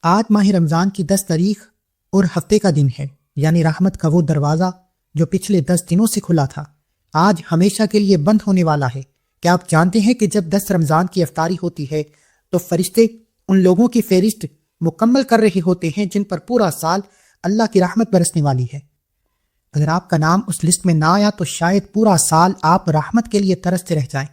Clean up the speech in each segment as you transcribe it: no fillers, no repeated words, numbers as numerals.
آج ماہ رمضان کی 10 تاریخ اور ہفتے کا دن ہے، یعنی رحمت کا وہ دروازہ جو پچھلے 10 دنوں سے کھلا تھا آج ہمیشہ کے لیے بند ہونے والا ہے۔ کیا آپ جانتے ہیں کہ جب 10 رمضان کی افطاری ہوتی ہے تو فرشتے ان لوگوں کی فہرست مکمل کر رہے ہوتے ہیں جن پر پورا سال اللہ کی رحمت برسنے والی ہے۔ اگر آپ کا نام اس لسٹ میں نہ آیا تو شاید پورا سال آپ رحمت کے لیے ترستے رہ جائیں،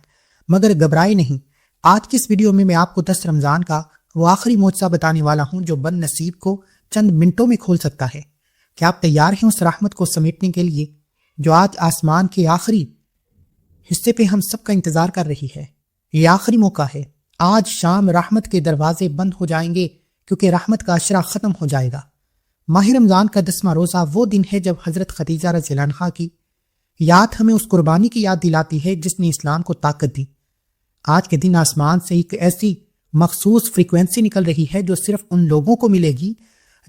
مگر گھبرائے نہیں۔ آج کی اس ویڈیو میں آپ کو 10 رمضان کا وہ آخری معجزہ بتانے والا ہوں جو بد نصیب کو چند منٹوں میں کھول سکتا ہے۔ کیا آپ تیار ہیں اس رحمت کو سمیٹنے کے لیے جو آج آسمان کے آخری حصے پہ ہم سب کا انتظار کر رہی ہے؟ یہ آخری موقع ہے۔ آج شام رحمت کے دروازے بند ہو جائیں گے کیونکہ رحمت کا اشرہ ختم ہو جائے گا۔ ماہ رمضان کا 10واں روزہ وہ دن ہے جب حضرت خدیجہ رضی اللہ عنہا کی یاد ہمیں اس قربانی کی یاد دلاتی ہے جس نے اسلام کو طاقت دی۔ آج کے دن آسمان سے ایک ایسی مخصوص فریکوینسی نکل رہی ہے جو صرف ان لوگوں کو ملے گی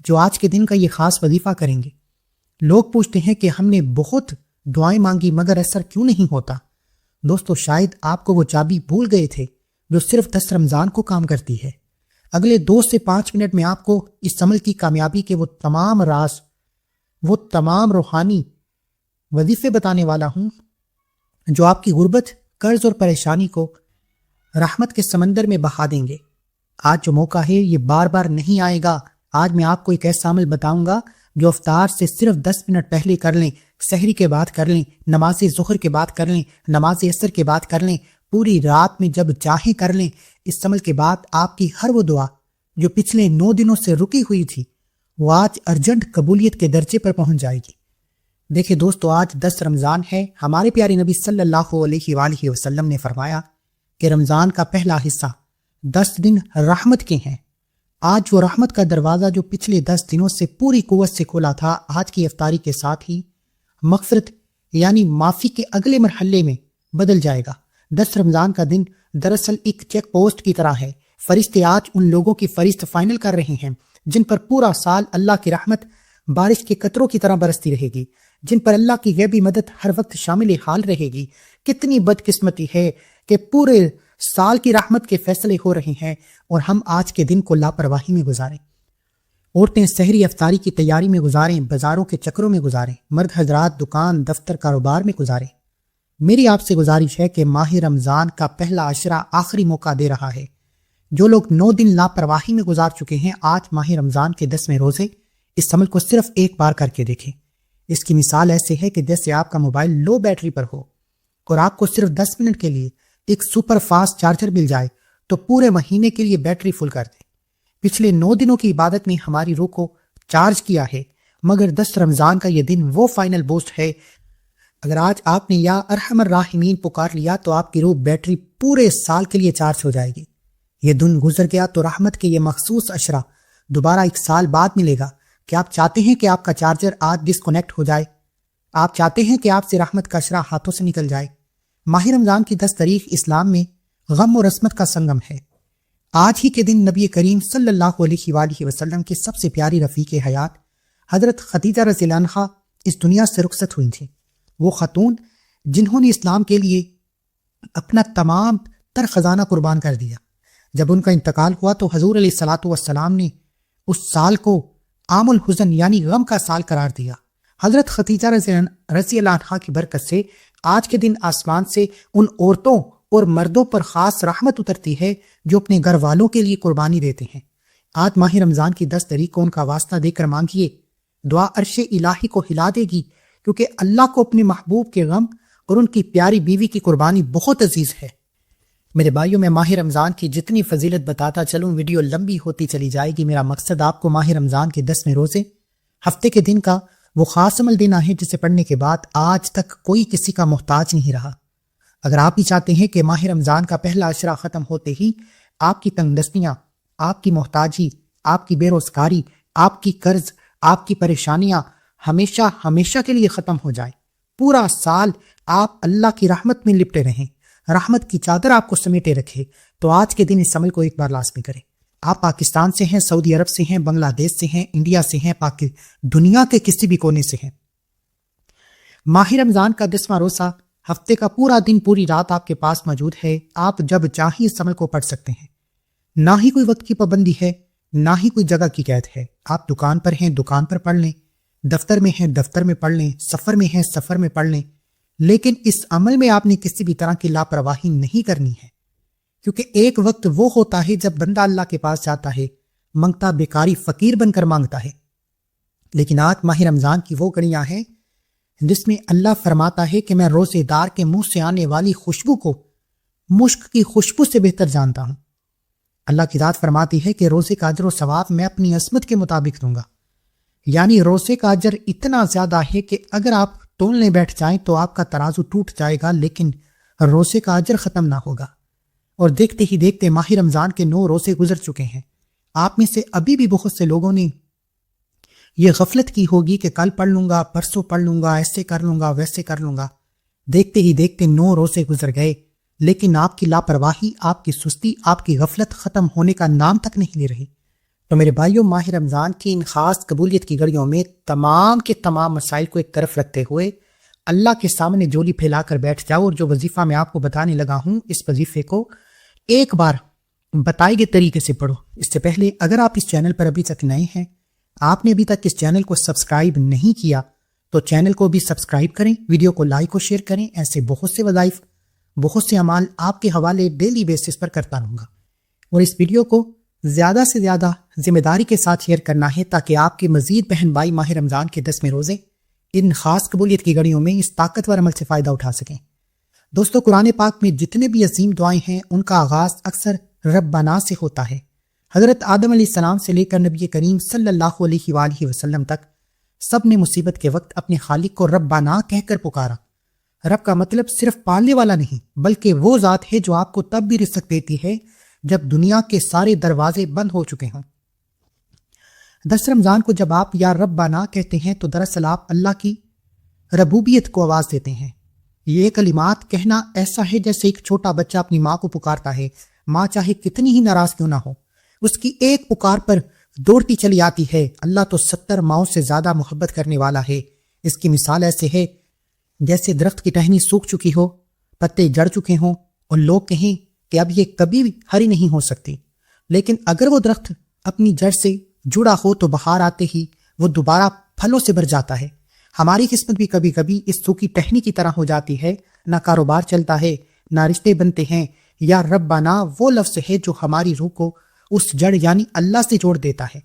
جو آج کے دن کا یہ خاص وظیفہ کریں گے۔ لوگ پوچھتے ہیں کہ ہم نے بہت دعائیں مانگی مگر اثر کیوں نہیں ہوتا؟ دوستو، شاید آپ کو وہ چابی بھول گئے تھے جو صرف 10 رمضان کو کام کرتی ہے۔ اگلے 2 سے 5 منٹ میں آپ کو اس عمل کی کامیابی کے وہ تمام راز، وہ تمام روحانی وظیفے بتانے والا ہوں جو آپ کی غربت، قرض اور پریشانی کو رحمت کے سمندر میں بہا دیں گے۔ آج جو موقع ہے یہ بار بار نہیں آئے گا۔ آج میں آپ کو ایک ایسا عمل بتاؤں گا جو افطار سے صرف 10 منٹ پہلے کر لیں، سحری کے بعد کر لیں، نماز ظہر کے بعد کر لیں، نماز عصر کے بعد کر لیں، پوری رات میں جب چاہیں کر لیں۔ اس عمل کے بعد آپ کی ہر وہ دعا جو پچھلے 9 دنوں سے رکی ہوئی تھی وہ آج ارجنٹ قبولیت کے درجے پر پہنچ جائے گی۔ دیکھیں دوستو، آج 10 رمضان ہے۔ ہمارے پیارے نبی صلی اللہ علیہ وآلہ وسلم نے فرمایا کہ رمضان کا پہلا حصہ 10 دن رحمت کے ہیں۔ آج وہ رحمت کا دروازہ جو پچھلے 10 دنوں سے پوری قوت سے کھولا تھا آج کی افطاری کے ساتھ ہی مغفرت یعنی معافی کے اگلے مرحلے میں بدل جائے گا۔ 10 رمضان کا دن دراصل ایک چیک پوسٹ کی طرح ہے۔ فرشتے آج ان لوگوں کی فہرست فائنل کر رہے ہیں جن پر پورا سال اللہ کی رحمت بارش کے قطروں کی طرح برستی رہے گی، جن پر اللہ کی غیبی مدد ہر وقت شامل حال رہے گی۔ کتنی بدقسمتی ہے کہ پورے سال کی رحمت کے فیصلے ہو رہے ہیں اور ہم آج کے دن کو لاپرواہی میں گزاریں۔ عورتیں سحری افطاری کی تیاری میں گزاریں، بازاروں کے چکروں میں گزاریں، مرد حضرات دکان، دفتر، کاروبار میں گزاریں۔ میری آپ سے گزارش ہے کہ ماہ رمضان کا پہلا عشرہ آخری موقع دے رہا ہے۔ جو لوگ 9 دن لاپرواہی میں گزار چکے ہیں، آج ماہ رمضان کے 10ویں روزے اس عمل کو صرف ایک بار کر کے دیکھیں۔ اس کی مثال ایسے ہے کہ جیسے آپ کا موبائل لو بیٹری پر ہو اور آپ کو صرف 10 منٹ کے لیے ایک سپر فاسٹ چارجر مل جائے تو پورے مہینے کے لیے بیٹری فل کر دیں۔ پچھلے 9 دنوں کی عبادت نے ہماری روح کو چارج کیا ہے، مگر 10 رمضان کا یہ دن وہ فائنل بوسٹ ہے۔ اگر آج آپ نے یا ارحم الراحمین پکار لیا تو آپ کی روح بیٹری پورے سال کے لیے چارج ہو جائے گی۔ یہ دن گزر گیا تو رحمت کے یہ مخصوص عشرہ دوبارہ 1 سال بعد ملے گا۔ کیا آپ چاہتے ہیں کہ آپ کا چارجر آج ڈسکنیکٹ ہو جائے؟ آپ چاہتے ہیں کہ آپ سے رحمت کا عشرہ ہاتھوں سے نکل جائے؟ ماہ رمضان کی 10 تاریخ اسلام میں غم اور عصمت کا سنگم ہے۔ آج ہی کے دن نبی کریم صلی اللہ علیہ وآلہ وسلم کی سب سے پیاری رفیق حیات حضرت خدیجہ رضی اللہ عنہا اس دنیا سے رخصت ہوئی تھیں۔ وہ خاتون جنہوں نے اسلام کے لیے اپنا تمام تر خزانہ قربان کر دیا۔ جب ان کا انتقال ہوا تو حضور علیہ الصلوۃ والسلام نے اس سال کو عام الحزن یعنی غم کا سال قرار دیا۔ حضرت خدیجہ رضی اللہ عنہا کی برکت سے آج کے دن آسمان سے ان عورتوں اور مردوں پر خاص رحمت اترتی ہے جو اپنے گھر والوں کے لیے قربانی دیتے ہیں۔ آج ماہ رمضان کی 10 تاریخ کو ان کا واسطہ دے کر مانگیے، دعا عرش الہی کو ہلا دے گی، کیونکہ اللہ کو اپنے محبوب کے غم اور ان کی پیاری بیوی کی قربانی بہت عزیز ہے۔ میرے بھائیوں، میں ماہ رمضان کی جتنی فضیلت بتاتا چلوں ویڈیو لمبی ہوتی چلی جائے گی۔ میرا مقصد آپ کو ماہ رمضان کے 10ویں روزے ہفتے کے دن کا وہ خاص عمل دینا ہے جسے پڑھنے کے بعد آج تک کوئی کسی کا محتاج نہیں رہا۔ اگر آپ بھی چاہتے ہیں کہ ماہ رمضان کا پہلا عشرہ ختم ہوتے ہی آپ کی تنگ دستیاں، آپ کی محتاجی، آپ کی بے روزگاری، آپ کی قرض، آپ کی پریشانیاں ہمیشہ ہمیشہ کے لیے ختم ہو جائے، پورا سال آپ اللہ کی رحمت میں لپٹے رہیں، رحمت کی چادر آپ کو سمیٹے رکھے، تو آج کے دن اس عمل کو ایک بار لازمی کریں۔ آپ پاکستان سے ہیں، سعودی عرب سے ہیں، بنگلہ دیش سے ہیں، انڈیا سے ہیں، دنیا کے کسی بھی کونے سے ہیں، ماہ رمضان کا 10واں روزہ ہفتے کا پورا دن پوری رات آپ کے پاس موجود ہے۔ آپ جب چاہیں اس عمل کو پڑھ سکتے ہیں، نہ ہی کوئی وقت کی پابندی ہے، نہ ہی کوئی جگہ کی قید ہے۔ آپ دکان پر ہیں، دکان پر پڑھ لیں، دفتر میں ہیں، دفتر میں پڑھ لیں، سفر میں ہیں، سفر میں پڑھ لیں، لیکن اس عمل میں آپ نے کسی بھی طرح کی لاپرواہی نہیں کرنی ہے، کیونکہ ایک وقت وہ ہوتا ہے جب بندہ اللہ کے پاس جاتا ہے، منگتا بیکاری فقیر بن کر مانگتا ہے۔ لیکن آج ماہ رمضان کی وہ گھڑیاں ہیں جس میں اللہ فرماتا ہے کہ میں روزے دار کے منہ سے آنے والی خوشبو کو مشک کی خوشبو سے بہتر جانتا ہوں۔ اللہ کی ذات فرماتی ہے کہ روزے کا اجر و ثواب میں اپنی عصمت کے مطابق دوں گا، یعنی روزے کا اجر اتنا زیادہ ہے کہ اگر آپ تولنے بیٹھ جائیں تو آپ کا ترازو ٹوٹ جائے گا، لیکن روزے کا اجر ختم نہ ہوگا۔ اور دیکھتے ہی دیکھتے ماہ رمضان کے 9 روزے گزر چکے ہیں۔ آپ میں سے ابھی بھی بہت سے لوگوں نے یہ غفلت کی ہوگی کہ کل پڑھ لوں گا، پرسوں پڑھ لوں گا، ایسے کر لوں گا، ویسے کر لوں گا۔ دیکھتے ہی دیکھتے 9 روزے گزر گئے، لیکن آپ کی لاپرواہی، آپ کی سستی، آپ کی غفلت ختم ہونے کا نام تک نہیں لے رہی۔ تو میرے بھائیوں، ماہ رمضان کی ان خاص قبولیت کی گھڑیوں میں تمام کے تمام مسائل کو ایک طرف رکھتے ہوئے اللہ کے سامنے جولی پھیلا کر بیٹھ جاؤ، اور جو وظیفہ میں آپ کو بتانے لگا ہوں اس وظیفے کو ایک بار بتائے گئے طریقے سے پڑھو۔ اس سے پہلے اگر آپ اس چینل پر ابھی تک نئے ہیں، آپ نے ابھی تک اس چینل کو سبسکرائب نہیں کیا، تو چینل کو بھی سبسکرائب کریں، ویڈیو کو لائک اور شیئر کریں۔ ایسے بہت سے وظائف، بہت سے اعمال آپ کے حوالے ڈیلی بیسس پر کرتا رہوں گا، اور اس ویڈیو کو زیادہ سے زیادہ ذمہ داری کے ساتھ شیئر کرنا ہے تاکہ آپ کے مزید بہن بھائی ماہ رمضان کے 10 روزے ان خاص قبولیت کی گھڑیوں میں اس طاقتور عمل سے فائدہ اٹھا سکیں۔ دوستو، قرآن پاک میں جتنے بھی عظیم دعائیں ہیں ان کا آغاز اکثر ربنا سے ہوتا ہے۔ حضرت آدم علیہ السلام سے لے کر نبی کریم صلی اللہ علیہ وآلہ وسلم تک سب نے مصیبت کے وقت اپنے خالق کو ربنا کہہ کر پکارا۔ رب کا مطلب صرف پالنے والا نہیں، بلکہ وہ ذات ہے جو آپ کو تب بھی رزق دیتی ہے جب دنیا کے سارے دروازے بند ہو چکے ہوں۔ 10 رمضان کو جب آپ یا ربنا کہتے ہیں تو دراصل آپ اللہ کی ربوبیت کو آواز دیتے ہیں۔ یہ کلمات کہنا ایسا ہے جیسے ایک چھوٹا بچہ اپنی ماں کو پکارتا ہے۔ ماں چاہے کتنی ہی ناراض کیوں نہ ہو، اس کی ایک پکار پر دوڑتی چلی آتی ہے۔ اللہ تو 70 ماؤں سے زیادہ محبت کرنے والا ہے۔ اس کی مثال ایسے ہے جیسے درخت کی ٹہنی سوکھ چکی ہو، پتے جڑ چکے ہوں، اور لوگ کہیں کہ اب یہ کبھی بھی ہری نہیں ہو سکتی، لیکن اگر وہ درخت اپنی جڑ سے جڑا ہو تو بہار آتے ہی وہ دوبارہ پھلوں سے بھر جاتا ہے۔ ہماری قسمت بھی کبھی کبھی اس سوکھی ٹہنی کی طرح ہو جاتی ہے، نہ کاروبار چلتا ہے، نہ رشتے بنتے ہیں۔ یا ربنا وہ لفظ ہے جو ہماری روح کو اس جڑ یعنی اللہ سے جوڑ دیتا ہے۔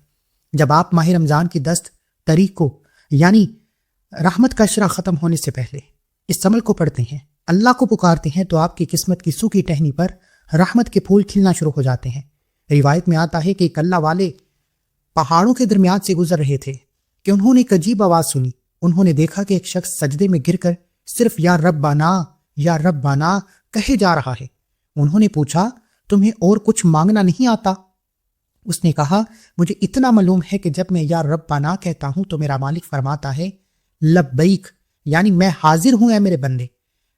جب آپ ماہ رمضان کی 10 تاریخ کو یعنی رحمت کا اشرا ختم ہونے سے پہلے اس عمل کو پڑھتے ہیں، اللہ کو پکارتے ہیں، تو آپ کی قسمت کی سوکھی ٹہنی پر رحمت کے پھول کھلنا شروع ہو جاتے ہیں۔ روایت میں آتا ہے کہ ایک اللہ والے پہاڑوں کے درمیان سے گزر رہے تھے کہ انہوں نے ایک عجیب آواز سنی۔ انہوں نے دیکھا کہ ایک شخص سجدے میں گر کر صرف یا ربنا کہے جا رہا ہے۔ انہوں نے پوچھا، تمہیں اور کچھ مانگنا نہیں آتا؟ اس نے کہا، مجھے اتنا معلوم ہے کہ جب میں یا ربنا کہتا ہوں تو میرا مالک فرماتا ہے لبیک، یعنی میں حاضر ہوں اے میرے بندے۔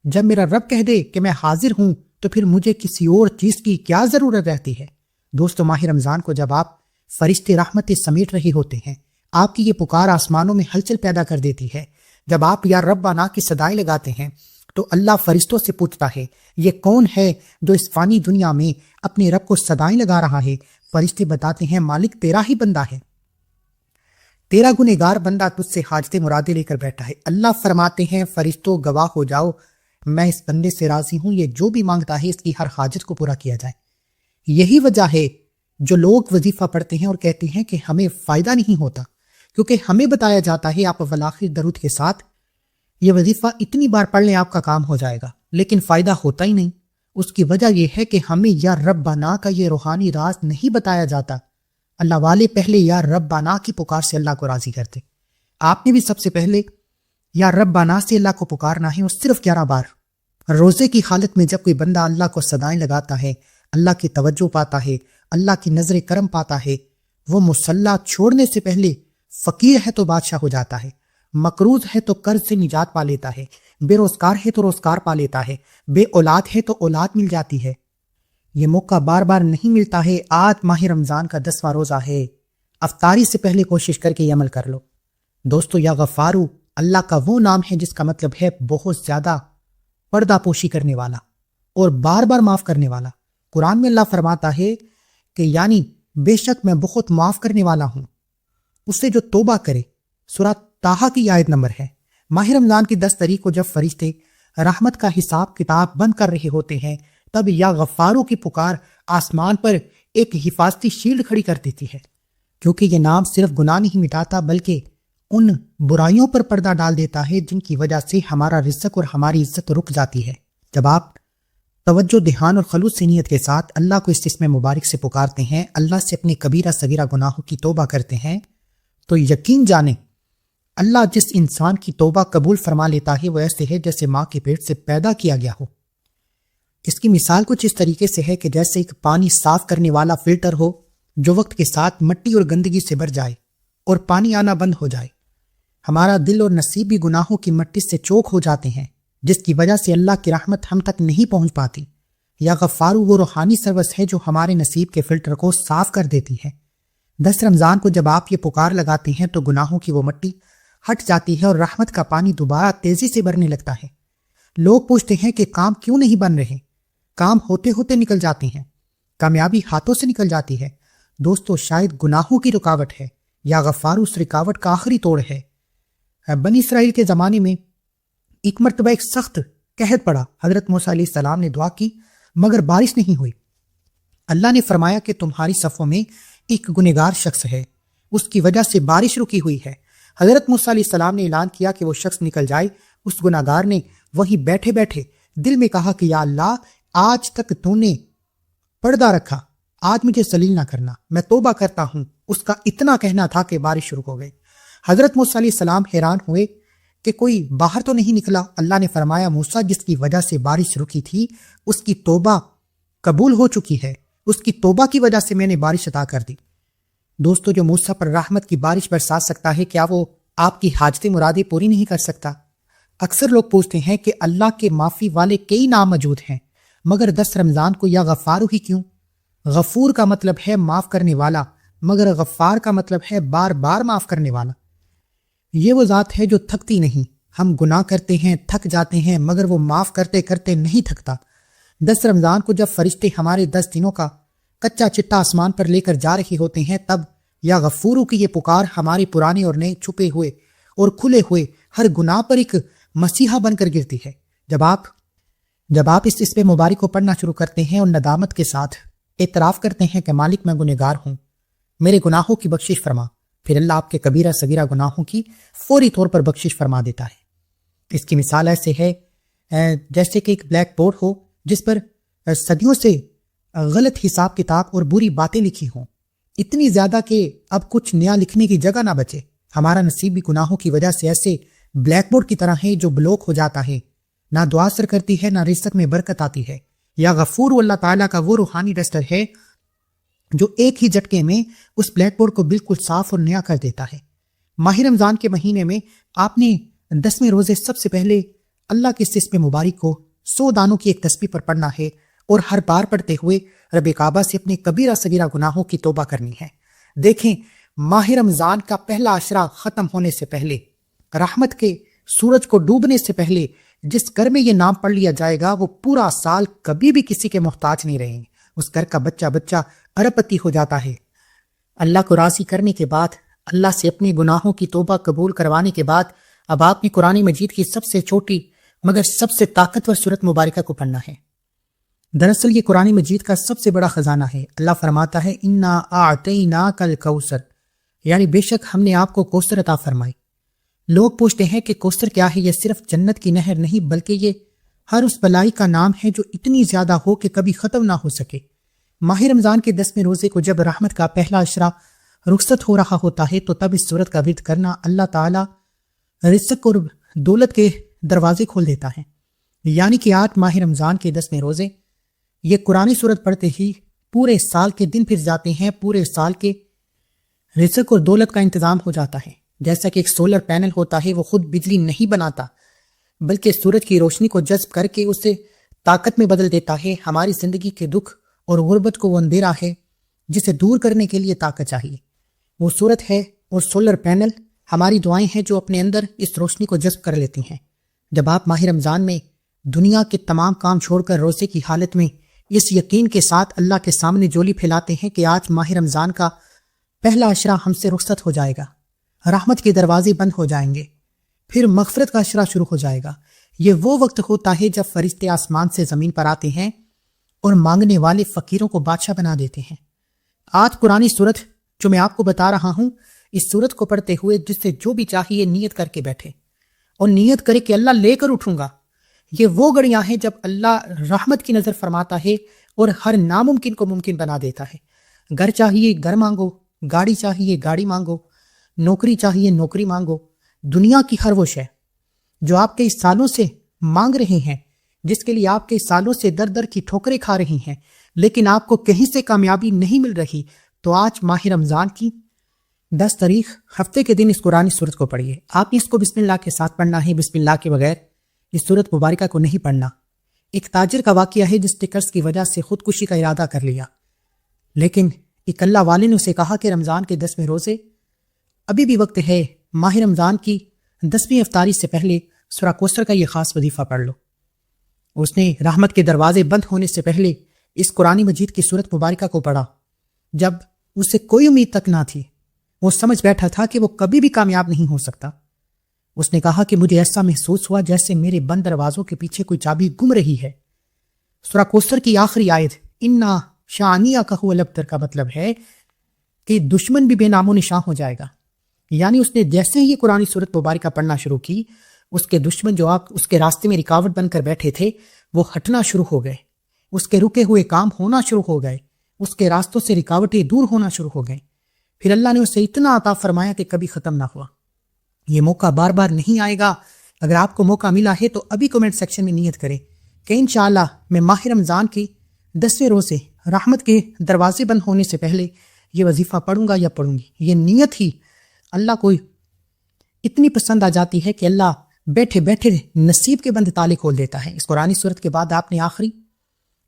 جب میرا رب کہہ دے کہ میں حاضر ہوں تو پھر مجھے کسی اور چیز کی کیا ضرورت رہتی ہے؟ دوستو، ماہ رمضان کو جب آپ فرشتے رحمتیں سمیٹ رہے ہوتے ہیں، آپ کی یہ پکار آسمانوں میں ہلچل پیدا کر دیتی ہے۔ جب آپ یا ربنا کی صدائیں لگاتے ہیں تو اللہ فرشتوں سے پوچھتا ہے، یہ کون ہے جو اس فانی دنیا میں اپنے رب کو صدائیں لگا رہا ہے؟ فرشتے بتاتے ہیں، مالک تیرا ہی بندہ ہے، تیرا گنہگار بندہ تجھ سے حاجت مرادیں لے کر بیٹھا ہے۔ اللہ فرماتے ہیں، فرشتوں گواہ ہو جاؤ، میں اس بندے سے راضی ہوں، یہ جو بھی مانگتا ہے اس کی ہر حاجت کو پورا کیا جائے۔ یہی وجہ ہے جو لوگ وظیفہ پڑھتے ہیں اور کہتے ہیں کہ ہمیں فائدہ نہیں ہوتا، کیونکہ ہمیں بتایا جاتا ہے آپ والآخر درود کے ساتھ یہ وظیفہ اتنی بار پڑھ لیں آپ کا کام ہو جائے گا، لیکن فائدہ ہوتا ہی نہیں۔ اس کی وجہ یہ ہے کہ ہمیں یا ربنا کا یہ روحانی راز نہیں بتایا جاتا۔ اللہ والے پہلے یا ربنا کی پکار سے اللہ کو راضی کرتے۔ آپ نے بھی سب سے پہلے یا ربنا سے اللہ کو پکارنا ہے، اور صرف 11 بار۔ روزے کی حالت میں جب کوئی بندہ اللہ کو صدائیں لگاتا ہے، اللہ کی توجہ پاتا ہے، اللہ کی نظر کرم پاتا ہے، وہ مصلی چھوڑنے سے پہلے فقیر ہے تو بادشاہ ہو جاتا ہے، مقروض ہے تو قرض سے نجات پا لیتا ہے، بے روزگار ہے تو روزگار پا لیتا ہے، بے اولاد ہے تو اولاد مل جاتی ہے۔ یہ موقع بار بار نہیں ملتا ہے۔ آج ماہ رمضان کا 10واں روزہ ہے، افطاری سے پہلے کوشش کر کے یہ عمل کر لو۔ دوستو، یا غفارو اللہ کا وہ نام ہے جس کا مطلب ہے بہت زیادہ پردہ پوشی کرنے والا اور بار بار معاف کرنے والا۔ قرآن میں اللہ فرماتا ہے کہ یعنی بے شک میں بہت معاف کرنے والا ہوں اس سے جو توبہ کرے۔ سورہ طٰہٰ کی آیت نمبر ہے۔ ماہ رمضان کی 10 تاریخ کو جب فرشتے رحمت کا حساب کتاب بند کر رہے ہوتے ہیں تب یا غفارو کی پکار آسمان پر ایک حفاظتی شیلڈ کھڑی کر دیتی ہے، کیونکہ یہ نام صرف گناہ نہیں مٹاتا بلکہ ان برائیوں پر پردہ ڈال دیتا ہے جن کی وجہ سے ہمارا رزق اور ہماری عزت رک جاتی ہے۔ جب آپ توجہ، دھیان اور خلوص سے نیت کے ساتھ اللہ کو اس اسم مبارک سے پکارتے ہیں، اللہ سے اپنے کبیرہ صغیرہ گناہوں کی توبہ کرتے ہیں، تو یقین جانیں اللہ جس انسان کی توبہ قبول فرما لیتا ہے وہ ایسے ہے جیسے ماں کے پیٹ سے پیدا کیا گیا ہو۔ اس کی مثال کچھ اس طریقے سے ہے کہ جیسے ایک پانی صاف کرنے والا فلٹر ہو جو وقت کے ساتھ مٹی اور گندگی سے بھر جائے اور پانی آنا بند ہو جائے۔ ہمارا دل اور نصیب بھی گناہوں کی مٹی سے چوک ہو جاتے ہیں جس کی وجہ سے اللہ کی رحمت ہم تک نہیں پہنچ پاتی۔ یا غفارو وہ روحانی سروس ہے جو ہمارے نصیب کے فلٹر کو صاف کر دیتی ہے۔ 10 رمضان کو جب آپ یہ پکار لگاتے ہیں تو گناہوں کی وہ مٹی ہٹ جاتی ہے اور رحمت کا پانی دوبارہ تیزی سے بھرنے لگتا ہے۔ لوگ پوچھتے ہیں کہ کام کیوں نہیں بن رہے؟ کام ہوتے ہوتے نکل جاتے ہیں، کامیابی ہاتھوں سے نکل جاتی ہے۔ دوستو، شاید گناہوں کی رکاوٹ ہے یا غفار اس رکاوٹ کا آخری توڑ ہے۔ بنی اسرائیل کے زمانے میں ایک مرتبہ ایک سخت قحط پڑا۔ حضرت موسیٰ علیہ السلام نے دعا کی مگر بارش نہیں ہوئی۔ اللہ نے فرمایا کہ تمہاری صفوں میں ایک گنہگار شخص ہے، اس کی وجہ سے بارش رکی ہوئی ہے۔ حضرت موسیٰ علیہ السلام نے اعلان کیا کہ وہ شخص نکل جائے۔ اس گنہگار نے وہیں بیٹھے بیٹھے دل میں کہا کہ یا اللہ، آج تک تو نے پردہ رکھا، آج مجھے ذلیل نہ کرنا، میں توبہ کرتا ہوں۔ اس کا اتنا کہنا تھا کہ بارش شروع ہو گئی۔ حضرت موسیٰ علیہ السلام حیران ہوئے کہ کوئی باہر تو نہیں نکلا۔ اللہ نے فرمایا موسیٰ، جس کی وجہ سے بارش رکی تھی اس کی توبہ قبول ہو چکی ہے، اس کی توبہ کی وجہ سے میں نے بارش عطا کر دی۔ دوستو، جو موسیٰ پر رحمت کی بارش برسا سکتا ہے، کیا وہ آپ کی حاجتیں مرادیں پوری نہیں کر سکتا؟ اکثر لوگ پوچھتے ہیں کہ اللہ کے معافی والے کئی نام موجود ہیں مگر 10 رمضان کو یا غفارو ہی کیوں؟ غفور کا مطلب ہے معاف کرنے والا، مگر غفار کا مطلب ہے بار بار معاف کرنے والا۔ یہ وہ ذات ہے جو تھکتی نہیں۔ ہم گناہ کرتے ہیں، تھک جاتے ہیں، مگر وہ معاف کرتے کرتے نہیں تھکتا۔ 10 رمضان کو جب فرشتے ہمارے 10 دنوں کا کچا چٹا آسمان پر لے کر جا رہے ہوتے ہیں تب یا غفورو کی یہ پکار ہمارے پرانے اور نئے چھپے ہوئے اور کھلے ہوئے ہر گناہ پر ایک مسیحا بن کر گرتی ہے۔ جب آپ اس اسم مبارک کو پڑھنا شروع کرتے ہیں اور ندامت کے ساتھ اعتراف کرتے ہیں کہ مالک میں گنہگار ہوں، میرے گناہوں کی بخشش فرما، پھر اللہ آپ کے کبیرہ صغیرہ گناہوں کی فوری طور پر بخشش فرما دیتا ہے۔ اس کی مثال ایسے ہے جیسے کہ ایک بلیک بورڈ ہو جس پر صدیوں سے غلط حساب کتاب اور بری باتیں لکھی ہوں، اتنی زیادہ کہ اب کچھ نیا لکھنے کی جگہ نہ بچے۔ ہمارا نصیب بھی گناہوں کی وجہ سے ایسے بلیک بورڈ کی طرح ہے جو بلوک ہو جاتا ہے، نہ دعا اثر کرتی ہے، نہ رزق میں برکت آتی ہے۔ یا غفور اللہ تعالیٰ کا وہ روحانی ڈسٹر ہے جو ایک ہی جھٹکے میں اس بلیک بورڈ کو بالکل صاف اور نیا کر دیتا ہے۔ ماہ رمضان کے مہینے میں آپ نے 10ویں روزے سب سے پہلے اللہ کے اس اسم مبارک کو 100 دانوں کی ایک تسبیح پر پڑھنا ہے اور ہر بار پڑھتے ہوئے رب کعبہ سے اپنے کبیرہ صغیرہ گناہوں کی توبہ کرنی ہے۔ دیکھیں، ماہ رمضان کا پہلا عشرہ ختم ہونے سے پہلے، رحمت کے سورج کو ڈوبنے سے پہلے جس گھر میں یہ نام پڑھ لیا جائے گا وہ پورا سال کبھی بھی کسی کے محتاج نہیں رہیں گے۔ اس گھر کا بچہ ارب پتی ہو جاتا ہے۔ اللہ کو راضی کرنے کے بعد، اللہ سے اپنے گناہوں کی توبہ قبول کروانے کے بعد، اب آپ نے قرآن مجید کی سب سے چھوٹی مگر سب سے طاقتور سورت مبارکہ کو پڑھنا ہے۔ دراصل یہ قرآن مجید کا سب سے بڑا خزانہ ہے۔ اللہ فرماتا ہے انا اعطیناک الکوثر، یعنی بے شک ہم نے آپ کو کوثر عطا فرمائی۔ لوگ پوچھتے ہیں کہ کوثر کیا ہے؟ یہ صرف جنت کی نہر نہیں بلکہ یہ ہر اس بلائی کا نام ہے جو اتنی زیادہ ہو کہ کبھی ختم نہ ہو سکے۔ ماہ رمضان کے 10ویں روزے کو جب رحمت کا پہلا عشرہ رخصت ہو رہا ہوتا ہے تو تب اس صورت کا ورد کرنا اللہ تعالیٰ رزق اور دولت کے دروازے کھول دیتا ہے۔ یعنی کہ آج ماہ رمضان کے 10ویں روزے یہ قرآن صورت پڑھتے ہی پورے سال کے دن پھر جاتے ہیں، پورے سال کے رزق اور دولت کا انتظام ہو جاتا ہے۔ جیسا کہ ایک سولر پینل ہوتا ہے، وہ خود بجلی نہیں بناتا بلکہ سورج کی روشنی کو جذب کر کے اسے طاقت میں بدل دیتا ہے۔ ہماری زندگی کے دکھ اور غربت کو وہ اندھیرا ہے جسے دور کرنے کے لیے طاقت چاہیے، وہ صورت ہے، اور سولر پینل ہماری دعائیں ہیں جو اپنے اندر اس روشنی کو جذب کر لیتی ہیں۔ جب آپ ماہ رمضان میں دنیا کے تمام کام چھوڑ کر روزے کی حالت میں اس یقین کے ساتھ اللہ کے سامنے جولی پھیلاتے ہیں کہ آج ماہ رمضان کا پہلا عشرہ ہم سے رخصت ہو جائے گا، رحمت کے دروازے بند ہو جائیں گے، پھر مغفرت کا عشرہ شروع ہو جائے گا۔ یہ وہ وقت ہوتا ہے جب فرشتے آسمان سے زمین پر آتے ہیں اور مانگنے والے فقیروں کو بادشاہ بنا دیتے ہیں۔ آج قرآنی سورت جو میں آپ کو بتا رہا ہوں، اس سورت کو پڑھتے ہوئے جس سے جو بھی چاہیے نیت کر کے بیٹھے اور نیت کرے کہ اللہ لے کر اٹھوں گا۔ یہ وہ گھڑیاں ہیں جب اللہ رحمت کی نظر فرماتا ہے اور ہر ناممکن کو ممکن بنا دیتا ہے۔ گھر چاہیے گھر مانگو، گاڑی چاہیے گاڑی مانگو، نوکری چاہیے نوکری مانگو، دنیا کی ہر وہ شے جو آپ کئی سالوں سے مانگ رہے ہیں، جس کے لیے آپ کئی سالوں سے در در کی ٹھوکریں کھا رہی ہیں، لیکن آپ کو کہیں سے کامیابی نہیں مل رہی، تو آج ماہ رمضان کی 10 تاریخ ہفتے کے دن اس قرآنی سورت کو پڑھیے۔ آپ نے اس کو بسم اللہ کے ساتھ پڑھنا ہے، بسم اللہ کے بغیر اس سورت مبارکہ کو نہیں پڑھنا۔ ایک تاجر کا واقعہ ہے جس نے قرض کی وجہ سے خودکشی کا ارادہ کر لیا، لیکن ایک اللہ والے نے اسے کہا کہ رمضان کے 10ویں روزے ابھی بھی وقت ہے، ماہ رمضان کی 10ویں افطاری سے پہلے سورہ کوثر کا یہ خاص وظیفہ پڑھ لو۔ اس نے رحمت کے دروازے بند ہونے سے پہلے اس قرآن مجید کی سورت مبارکہ کو پڑھا۔ جب اسے کوئی امید تک نہ تھی، وہ سمجھ بیٹھا تھا کہ وہ کبھی بھی کامیاب نہیں ہو سکتا، اس نے کہا کہ مجھے ایسا محسوس ہوا جیسے میرے بند دروازوں کے پیچھے کوئی چابی گم رہی ہے۔ سورہ کوثر کی آخری آیت انا شانیہ کہو الابتر کا مطلب ہے کہ دشمن بھی بے نام و نشان ہو جائے گا، یعنی اس نے جیسے ہی یہ قرآن سورت مبارکہ پڑھنا شروع کی، اس کے دشمن جو اس کے راستے میں رکاوٹ بن کر بیٹھے تھے وہ ہٹنا شروع ہو گئے، اس کے رکے ہوئے کام ہونا شروع ہو گئے، اس کے راستوں سے رکاوٹیں دور ہونا شروع ہو گئیں۔ پھر اللہ نے اسے اتنا عطا فرمایا کہ کبھی ختم نہ ہوا۔ یہ موقع بار بار نہیں آئے گا۔ اگر آپ کو موقع ملا ہے تو ابھی کمنٹ سیکشن میں نیت کریں کہ انشاءاللہ میں ماہ رمضان کی 10ویں روزے رحمت کے دروازے بند ہونے سے پہلے یہ وظیفہ پڑھوں گا یا پڑھوں گی۔ یہ نیت ہی اللہ کو اتنی پسند آ جاتی ہے کہ اللہ بیٹھے بیٹھے نصیب کے بند تالے کھول دیتا ہے۔ اس قرآنی سورت کے بعد آپ نے آخری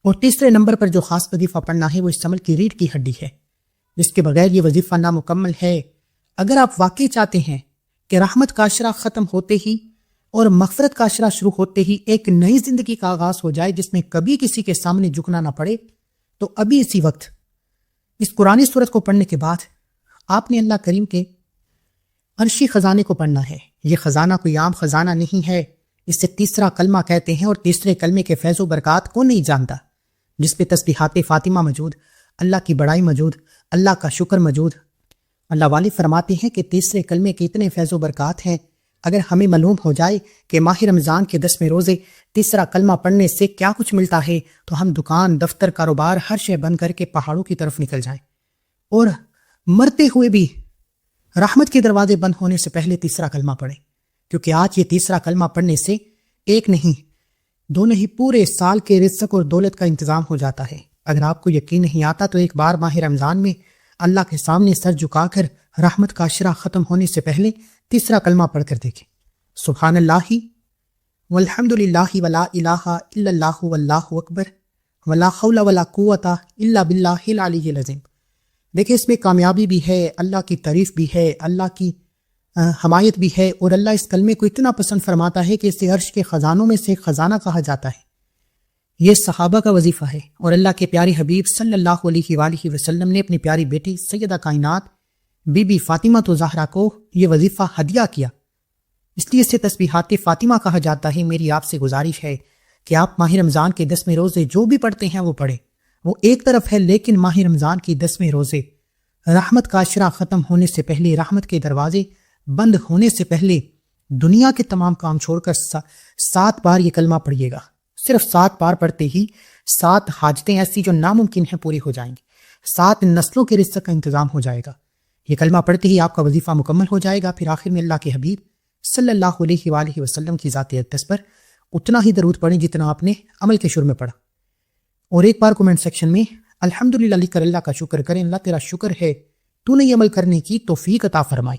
اور تیسرے نمبر پر جو خاص وظیفہ پڑھنا ہے وہ اس عمل کی ریڑھ کی ہڈی ہے، جس کے بغیر یہ وظیفہ نامکمل ہے۔ اگر آپ واقعی چاہتے ہیں کہ رحمت کا عشرہ ختم ہوتے ہی اور مغفرت کا عشرہ شروع ہوتے ہی ایک نئی زندگی کا آغاز ہو جائے جس میں کبھی کسی کے سامنے جھکنا نہ پڑے، تو ابھی اسی وقت اس قرآنی سورت کو پڑھنے کے بعد آپ نے اللہ کریم کے عرشی خزانے کو پڑھنا ہے۔ یہ خزانہ کوئی عام خزانہ نہیں ہے، اس سے تیسرا کلمہ کہتے ہیں، اور تیسرے کلمے کے فیض و برکات کو نہیں جانتا، جس پہ تسبیحات فاطمہ موجود، اللہ کی بڑائی موجود، اللہ کا شکر موجود۔ اللہ والے فرماتے ہیں کہ تیسرے کلمے کے اتنے فیض و برکات ہیں، اگر ہمیں معلوم ہو جائے کہ ماہ رمضان کے 10ویں روزے تیسرا کلمہ پڑھنے سے کیا کچھ ملتا ہے، تو ہم دکان، دفتر، کاروبار ہر شے بند کر کے پہاڑوں کی طرف نکل جائیں، اور مرتے ہوئے بھی رحمت کے دروازے بند ہونے سے پہلے تیسرا کلمہ پڑھیں، کیونکہ آج یہ تیسرا کلمہ پڑھنے سے ایک نہیں، دو نہیں، پورے سال کے رزق اور دولت کا انتظام ہو جاتا ہے۔ اگر آپ کو یقین نہیں آتا تو ایک بار ماہ رمضان میں اللہ کے سامنے سر جھکا کر رحمت کا عشرہ ختم ہونے سے پہلے تیسرا کلمہ پڑھ کر دیکھیں، سبحان اللہ والحمد للہ ولا الہ الا اللہ واللہ اکبر ولا حول ولا قوت الا باللہ العلی العظیم۔ دیکھیں اس میں کامیابی بھی ہے، اللہ کی تعریف بھی ہے، اللہ کی حمایت بھی ہے، اور اللہ اس کلمے کو اتنا پسند فرماتا ہے کہ اسے عرش کے خزانوں میں سے ایک خزانہ کہا جاتا ہے۔ یہ صحابہ کا وظیفہ ہے، اور اللہ کے پیارے حبیب صلی اللہ علیہ وآلہ وسلم نے اپنی پیاری بیٹی سیدہ کائنات بی بی فاطمہ زہرا کو یہ وظیفہ ہدیہ کیا، اس لیے اسے تسبیحات فاطمہ کہا جاتا ہے۔ میری آپ سے گزارش ہے کہ آپ ماہ رمضان کے 10ویں روزے جو بھی پڑھتے ہیں وہ پڑھیں، وہ ایک طرف ہے، لیکن ماہ رمضان کی 10ویں روزے رحمت کا عشرہ ختم ہونے سے پہلے، رحمت کے دروازے بند ہونے سے پہلے دنیا کے تمام کام چھوڑ کر 7 بار یہ کلمہ پڑھیے گا۔ صرف 7 بار پڑھتے ہی 7 حاجتیں ایسی جو ناممکن ہیں پوری ہو جائیں گی، 7 نسلوں کے رزق کا انتظام ہو جائے گا۔ یہ کلمہ پڑھتے ہی آپ کا وظیفہ مکمل ہو جائے گا۔ پھر آخر میں اللہ کے حبیب صلی اللہ علیہ وآلہ وسلم کی ذات اقدس پر اتنا ہی درود پڑھیں جتنا آپ نے عمل کے شروع میں پڑھا، اور ایک بار کمنٹ سیکشن میں الحمدللہ لکھ کر اللہ کا شکر کریں۔ اللہ تیرا شکر ہے، تو نے یہ عمل کرنے کی توفیق عطا فرمائی۔